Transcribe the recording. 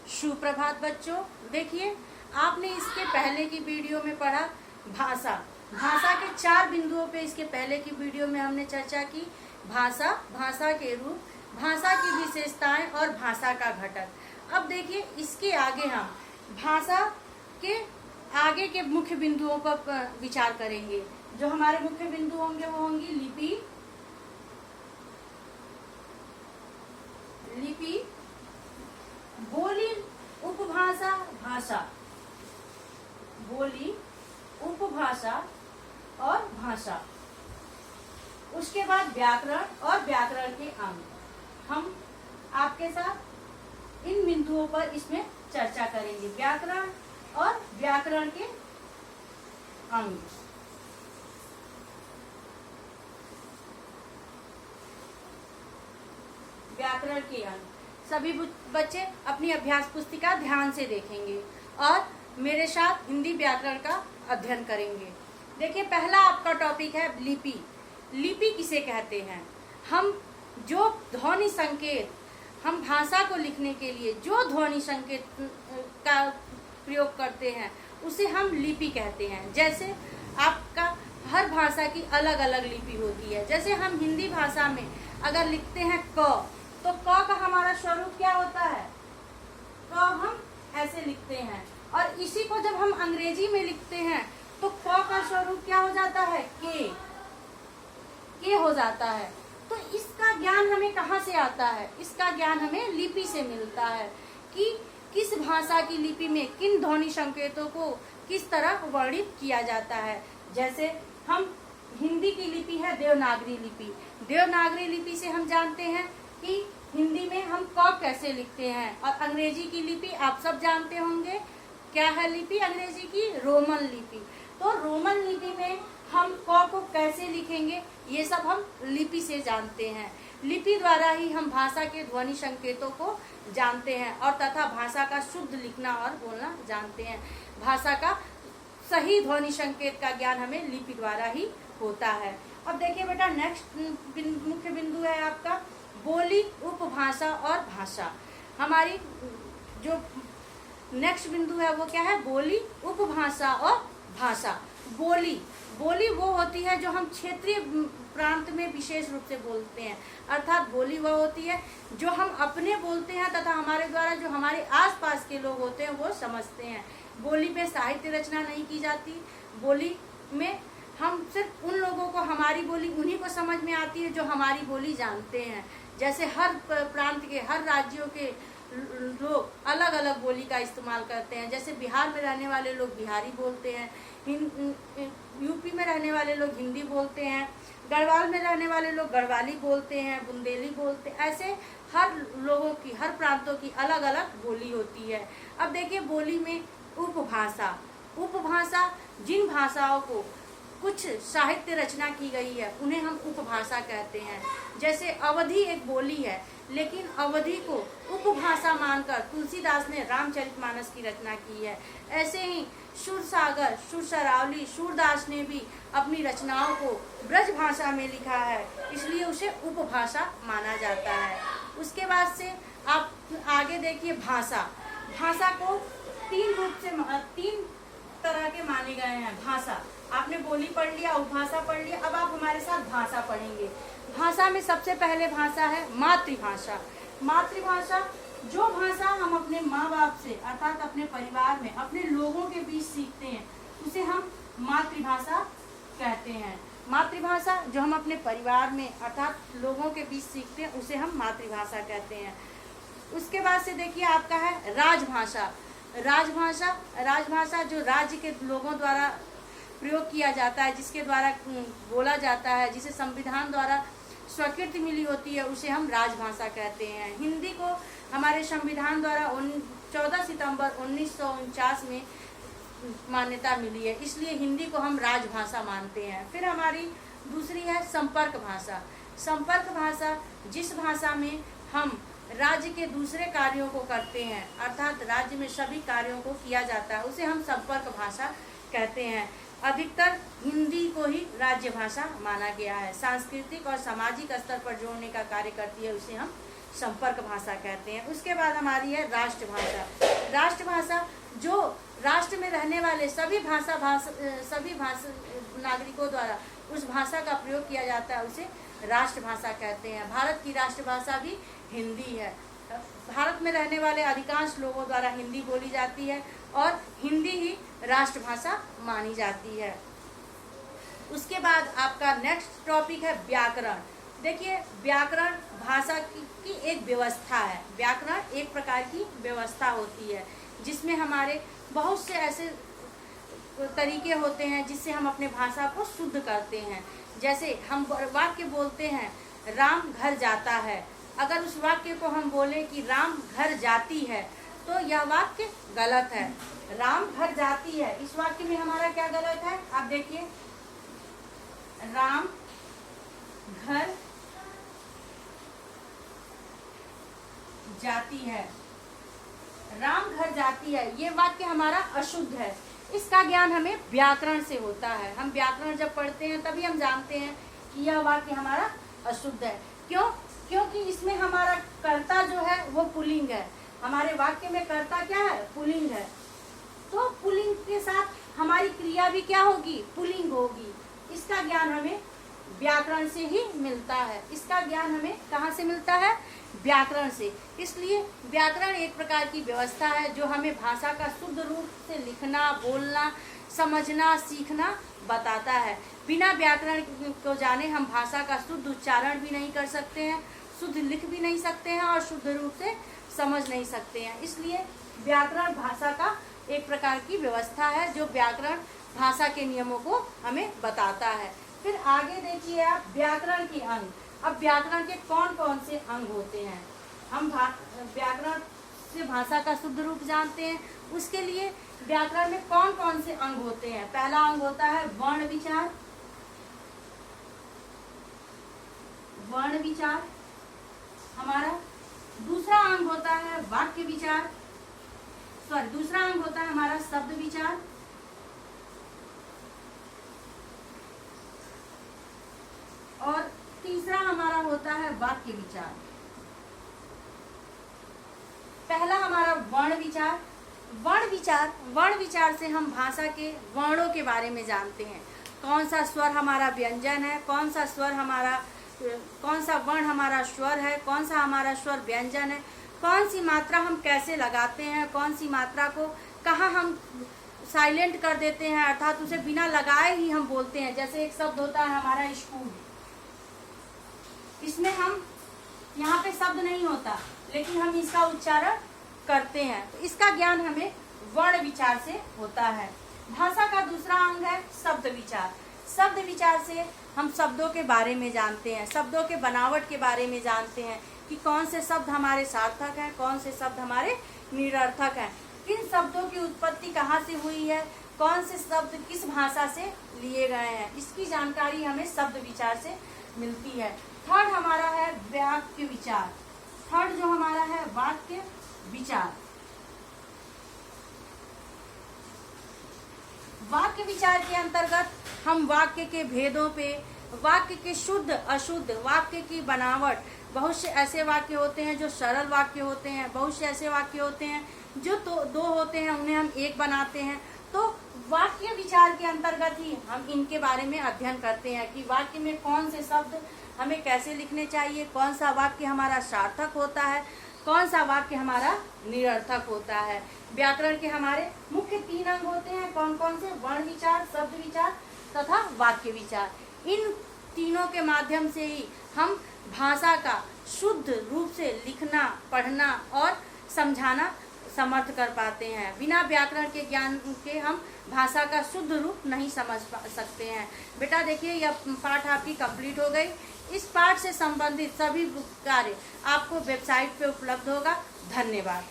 सुप्रभात बच्चों। देखिए, आपने इसके पहले की वीडियो में पढ़ा भाषा। भाषा के 4 बिंदुओं पे इसके पहले की वीडियो में हमने चर्चा की। भाषा, भाषा के रूप, भाषा की विशेषताएं और भाषा का घटक। अब देखिए, इसके आगे हम भाषा के आगे के मुख्य बिंदुओं पर विचार करेंगे। जो हमारे मुख्य बिंदु होंगे वो होंगी लिपि, बोली, उपभाषा, भाषा। बोली, उपभाषा और भाषा। उसके बाद व्याकरण और व्याकरण के अंग। हम आपके साथ इन बिंदुओं पर इसमें चर्चा करेंगे, व्याकरण और व्याकरण के अंग। व्याकरण के अंग सभी बच्चे अपनी अभ्यास पुस्तिका ध्यान से देखेंगे और मेरे साथ हिंदी व्याकरण का अध्ययन करेंगे। देखिए, पहला आपका टॉपिक है लिपि। लिपि किसे कहते हैं? हम जो ध्वनि संकेत, हम भाषा को लिखने के लिए जो ध्वनि संकेत का प्रयोग करते हैं उसे हम लिपि कहते हैं। जैसे आपका हर भाषा की अलग अलग लिपि होती है। जैसे हम हिंदी भाषा में अगर लिखते हैं क, तो क का हमारा स्वरूप क्या होता है? क हम ऐसे लिखते हैं। और इसी को जब हम अंग्रेजी में लिखते हैं तो क का स्वरूप क्या हो जाता है? के हो जाता है। तो इसका ज्ञान हमें कहाँ से आता है? इसका ज्ञान हमें लिपि से मिलता है कि किस भाषा की लिपि में किन ध्वनि संकेतों को किस तरह वर्णित किया जाता है। जैसे हम हिंदी की लिपि है देवनागरी लिपि। देवनागरी लिपि से हम जानते हैं कि हिंदी में हम क कैसे लिखते हैं। और अंग्रेजी की लिपि आप सब जानते होंगे, क्या है लिपि अंग्रेजी की? रोमन लिपि। तो रोमन लिपि में हम क को कैसे लिखेंगे, ये सब हम लिपि से जानते हैं। लिपि द्वारा ही हम भाषा के ध्वनि संकेतों को जानते हैं और तथा भाषा का शुद्ध लिखना और बोलना जानते हैं। भाषा का सही ध्वनि संकेत का ज्ञान हमें लिपि द्वारा ही होता है। अब देखिए बेटा, नेक्स्ट मुख्य बिंदु है आपका बोली, उपभाषा और भाषा। हमारी जो नेक्स्ट बिंदु है वो क्या है? बोली, उपभाषा और भाषा। बोली, बोली वो होती है जो हम क्षेत्रीय प्रांत में विशेष रूप से बोलते हैं। अर्थात बोली वह होती है जो हम अपने बोलते हैं तथा हमारे द्वारा जो हमारे आसपास के लोग होते हैं वो समझते हैं। बोली में साहित्य रचना नहीं की जाती। बोली में हम सिर्फ उन लोगों को, हमारी बोली उन्हीं को समझ में आती है जो हमारी बोली जानते हैं। जैसे हर प्रांत के, हर राज्यों के लोग अलग अलग बोली का इस्तेमाल करते हैं। जैसे बिहार में रहने वाले लोग बिहारी बोलते हैं, यूपी में रहने वाले लोग हिंदी बोलते हैं, गढ़वाल में रहने वाले लोग गढ़वाली बोलते हैं, बुंदेली बोलते हैं। ऐसे हर लोगों की, हर प्रांतों की अलग अलग बोली होती है। अब देखिए, बोली में उपभाषा। उपभाषा जिन भाषाओं को कुछ साहित्य रचना की गई है उन्हें हम उपभाषा कहते हैं। जैसे अवधी एक बोली है, लेकिन अवधी को उपभाषा मानकर तुलसीदास ने रामचरितमानस की रचना की है। ऐसे ही सुरसागर, सुरसरावली, सूरदास ने भी अपनी रचनाओं को ब्रज भाषा में लिखा है, इसलिए उसे उपभाषा माना जाता है। उसके बाद से आप आगे देखिए भाषा। भाषा को 3 तरह के माने गए हैं। भाषा, आपने बोली पढ़ लिया, उपभाषा पढ़ लिया, अब आप हमारे साथ भाषा पढ़ेंगे। भाषा में सबसे पहले भाषा है मातृभाषा। मातृभाषा जो भाषा हम अपने माँ बाप से, अर्थात अपने परिवार में, अपने लोगों के बीच सीखते हैं उसे हम मातृभाषा कहते हैं। मातृभाषा जो हम अपने परिवार में अर्थात लोगों के बीच सीखते हैं उसे हम मातृभाषा कहते हैं। उसके बाद से देखिए आपका है राजभाषा। राजभाषा, राजभाषा जो राज्य के लोगों द्वारा प्रयोग किया जाता है, जिसके द्वारा बोला जाता है, जिसे संविधान द्वारा स्वीकृति मिली होती है, उसे हम राजभाषा कहते हैं। हिंदी को हमारे संविधान द्वारा 14 सितंबर 1949 में मान्यता मिली है, इसलिए हिंदी को हम राजभाषा मानते हैं। फिर हमारी दूसरी है संपर्क भाषा। संपर्क भाषा जिस भाषा में हम राज्य के दूसरे कार्यों को करते हैं, अर्थात राज्य में सभी कार्यों को किया जाता है, उसे हम संपर्क भाषा कहते हैं। अधिकतर हिंदी को ही राज्य भाषा माना गया है। सांस्कृतिक और सामाजिक स्तर पर जोड़ने का कार्य करती है, उसे हम संपर्क भाषा कहते हैं। उसके बाद हमारी है राष्ट्रभाषा। राष्ट्रभाषा जो राष्ट्र में रहने वाले सभी भाषा नागरिकों द्वारा उस भाषा का प्रयोग किया जाता है, उसे राष्ट्रभाषा कहते हैं। भारत की राष्ट्रभाषा भी हिंदी है। भारत में रहने वाले अधिकांश लोगों द्वारा हिंदी बोली जाती है और हिंदी ही राष्ट्रभाषा मानी जाती है। उसके बाद आपका नेक्स्ट टॉपिक है व्याकरण। देखिए, व्याकरण भाषा की एक व्यवस्था है। व्याकरण एक प्रकार की व्यवस्था होती है जिसमें हमारे बहुत से ऐसे तरीके होते हैं जिससे हम अपने भाषा को शुद्ध करते हैं। जैसे हम वाक्य बोलते हैं, राम घर जाता है। अगर उस वाक्य को हम बोलें कि राम घर जाती है, तो यह वाक्य गलत है। राम घर जाती है, इस वाक्य में हमारा क्या गलत है? आप देखिए, राम घर जाती है, राम घर जाती है, ये वाक्य हमारा अशुद्ध है। इसका ज्ञान हमें व्याकरण से होता है। हम व्याकरण जब पढ़ते हैं तभी हम जानते हैं कि यह वाक्य हमारा अशुद्ध है। क्यों? क्योंकि इसमें हमारा कर्ता जो है वो पुल्लिंग है। हमारे वाक्य में कर्ता क्या है? पुल्लिंग है। तो पुल्लिंग के साथ हमारी क्रिया भी क्या होगी? पुल्लिंग होगी। इसका ज्ञान हमें व्याकरण से ही मिलता है। इसका ज्ञान हमें कहाँ से मिलता है? व्याकरण से। इसलिए व्याकरण एक प्रकार की व्यवस्था है जो हमें भाषा का शुद्ध रूप से लिखना, बोलना, समझना, सीखना बताता है। बिना व्याकरण को जाने हम भाषा का शुद्ध उच्चारण भी नहीं कर सकते हैं, शुद्ध लिख भी नहीं सकते हैं और शुद्ध रूप से समझ नहीं सकते हैं। इसलिए व्याकरण भाषा का एक प्रकार की व्यवस्था है जो व्याकरण भाषा के नियमों को हमें बताता है। फिर आगे देखिए आप, व्याकरण के अंग। अब व्याकरण के कौन कौन से अंग होते हैं? हम व्याकरण से भाषा का शुद्ध रूप जानते हैं, उसके लिए व्याकरण में कौन कौन से अंग होते हैं? पहला अंग होता है वर्ण विचार। वर्ण विचार हमारा। दूसरा अंग होता है वाक्य विचार, दूसरा अंग होता है हमारा शब्द विचार। और तीसरा हमारा होता है वाक्य विचार। पहला हमारा वर्ण विचार। वर्ण विचार से हम भाषा के वर्णों के बारे में जानते हैं। कौन सा स्वर हमारा व्यंजन है, कौन सा वर्ण हमारा स्वर है, कौन सा हमारा स्वर व्यंजन है, कौन सी मात्रा हम कैसे लगाते हैं, कौन सी मात्रा को कहाँ हम साइलेंट कर देते हैं, अर्थात उसे बिना लगाए ही हम बोलते हैं। जैसे एक शब्द होता है हमारा स्कूल, इसमें हम यहाँ पे शब्द नहीं होता लेकिन हम इसका उच्चारण करते हैं। तो इसका ज्ञान हमें वर्ण विचार से होता है। भाषा का दूसरा अंग है शब्द विचार। शब्द विचार से हम शब्दों के बारे में जानते हैं, शब्दों के बनावट के बारे में जानते हैं कि कौन से शब्द हमारे सार्थक हैं, कौन से शब्द हमारे निरर्थक हैं, किन शब्दों की उत्पत्ति कहाँ से हुई है, कौन से शब्द किस भाषा से लिए गए हैं। इसकी जानकारी हमें शब्द विचार से मिलती है। थर्ड हमारा है वाक्य विचार। थर्ड जो हमारा है वाक्य विचार। वाक्य विचार के अंतर्गत हम वाक्य के भेदों पे, वाक्य के शुद्ध अशुद्ध, वाक्य की बनावट, बहुत से ऐसे वाक्य होते हैं जो सरल वाक्य होते हैं, बहुत से ऐसे वाक्य होते हैं जो तो दो होते हैं उन्हें हम एक बनाते हैं। तो वाक्य विचार के अंतर्गत ही हम इनके बारे में अध्ययन करते हैं कि वाक्य में कौन से शब्द हमें कैसे लिखने चाहिए, कौन सा वाक्य हमारा सार्थक होता है, कौन सा वाक्य हमारा निरर्थक होता है। व्याकरण के हमारे मुख्य 3 अंग होते हैं। कौन कौन से? वर्ण विचार, शब्द विचार तथा वाक्य विचार। इन तीनों के माध्यम से ही हम भाषा का शुद्ध रूप से लिखना, पढ़ना और समझाना समर्थ कर पाते हैं। बिना व्याकरण के ज्ञान के हम भाषा का शुद्ध रूप नहीं समझ सकते हैं। बेटा देखिए, यह पाठ आपकी कंप्लीट हो गई। इस पाठ से संबंधित सभी कार्य आपको वेबसाइट पे उपलब्ध होगा। धन्यवाद।